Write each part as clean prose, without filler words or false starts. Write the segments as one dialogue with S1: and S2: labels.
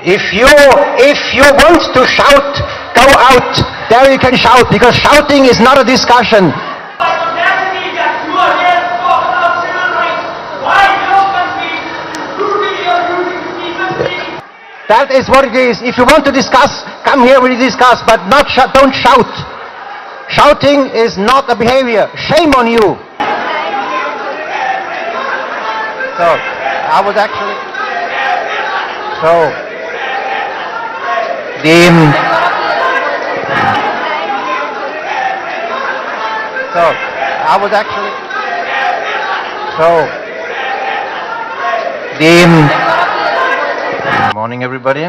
S1: If you want to shout, go out. There you can shout, because shouting is not a discussion. That is what it is. If you want to discuss, come here, we discuss, but don't shout. Shouting is not a behavior. Shame on you. So, I would actually... So, I would actually... Good morning, everybody.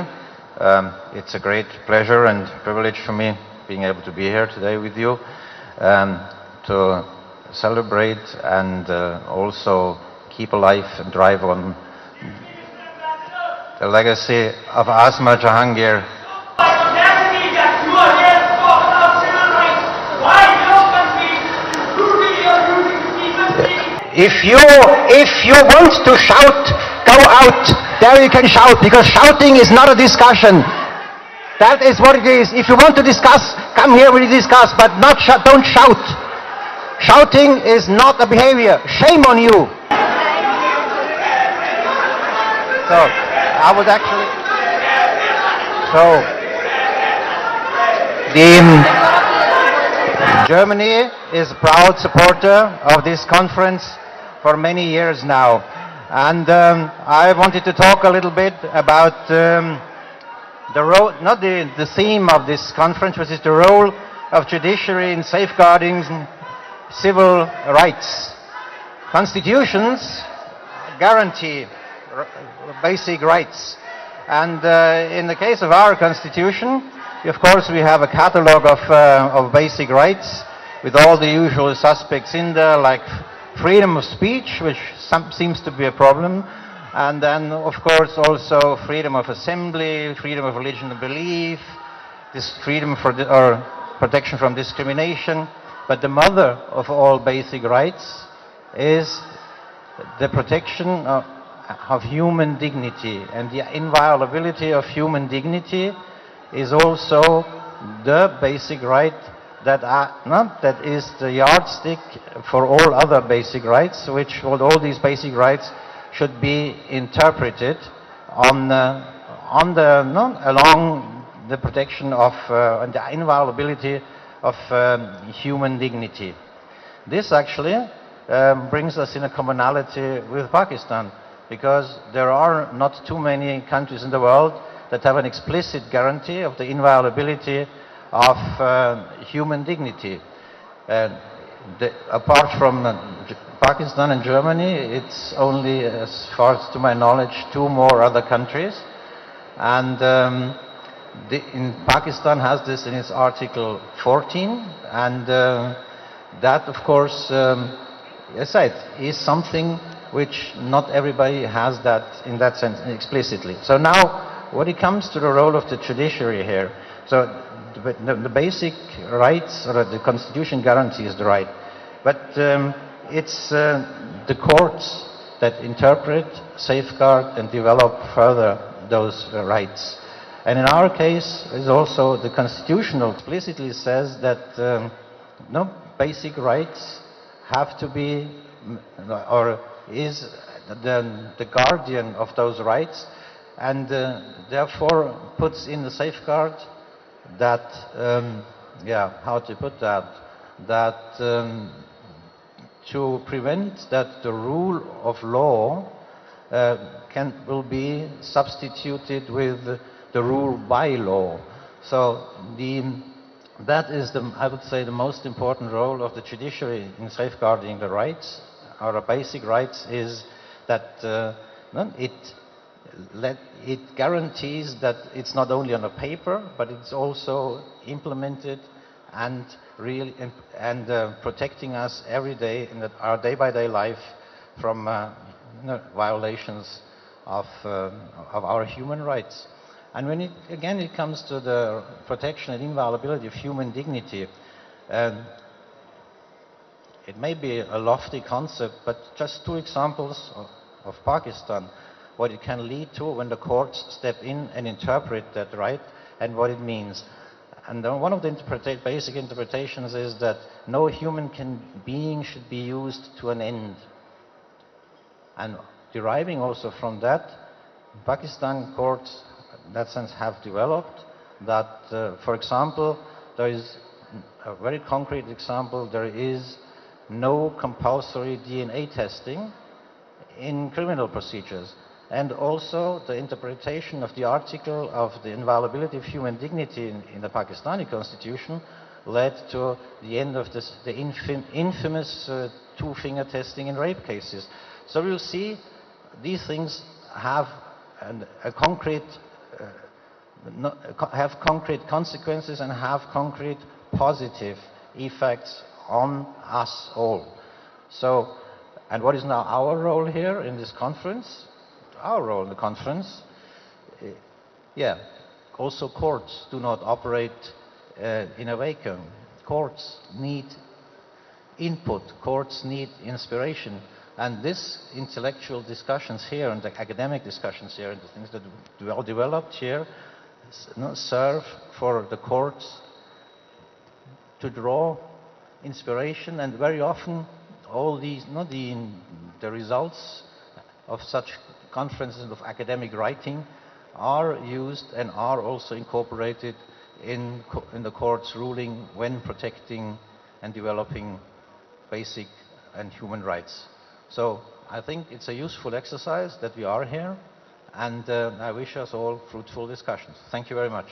S1: It's a great pleasure and privilege for me being able to be here today with you to celebrate and also keep alive and drive on the legacy of Asma Jahangir. If you want to shout, go out. There you can shout, because shouting is not a discussion. That is what it is. If you want to discuss, come here, we discuss, but don't shout. Shouting is not a behavior. Shame on you. So, I would actually... Germany is a proud supporter of this conference for many years now. And I wanted to talk a little bit about the role, not the theme of this conference, which is the role of judiciary in safeguarding civil rights. Constitutions guarantee basic rights. And in the case of our constitution, of course, we have a catalogue of basic rights with all the usual suspects in there, like freedom of speech, which seems to be a problem, and then, of course, also freedom of assembly, freedom of religion and belief, this freedom or protection from discrimination. But the mother of all basic rights is the protection of human dignity, and the inviolability of human dignity is also the basic right that is the yardstick for all other basic rights, all these basic rights should be interpreted along the protection of and the inviolability of human dignity. This actually brings us in a commonality with Pakistan, because there are not too many countries in the world that have an explicit guarantee of the inviolability of human dignity. Apart from Pakistan and Germany, it's only, as far as to my knowledge, two more other countries. And in Pakistan has this in its Article 14, and that, of course, as I said, is something which not everybody has that in that sense explicitly. So now, when it comes to the role of the judiciary here, so the basic rights, or the Constitution guarantees the right, but it's the courts that interpret, safeguard, and develop further those rights. And in our case, is also the Constitutional explicitly says that no basic rights have to be, or is the guardian of those rights, and therefore puts in the safeguard that, how to put that, to prevent that the rule of law will be substituted with the rule by law. So that is I would say, the most important role of the judiciary in safeguarding the rights, or the basic rights, is that it guarantees that it's not only on a paper, but it's also implemented and really protecting us every day in our day-by-day life from violations of our human rights. And when it comes to the protection and inviolability of human dignity, it may be a lofty concept, but just two examples of Pakistan. what it can lead to when the courts step in and interpret that right, and what it means. And one of the basic interpretations is that no human being should be used to an end. And deriving also from that, Pakistan courts, in that sense, have developed that, for example, there is a very concrete example, there is no compulsory DNA testing in criminal procedures. And also the interpretation of the article of the inviolability of human dignity in the Pakistani constitution led to the end of the infamous two-finger testing in rape cases. So we'll see these things have concrete consequences and have concrete positive effects on us all. So, and what is now our role here in this conference? Our role in the conference, also courts do not operate in a vacuum. Courts need input, courts need inspiration, and this intellectual discussions here and the academic discussions here and the things that are developed here serve for the courts to draw inspiration, and very often all these, the results of such conferences of academic writing are used and are also incorporated in the court's ruling when protecting and developing basic and human rights. So I think it's a useful exercise that we are here, and I wish us all fruitful discussions. Thank you very much.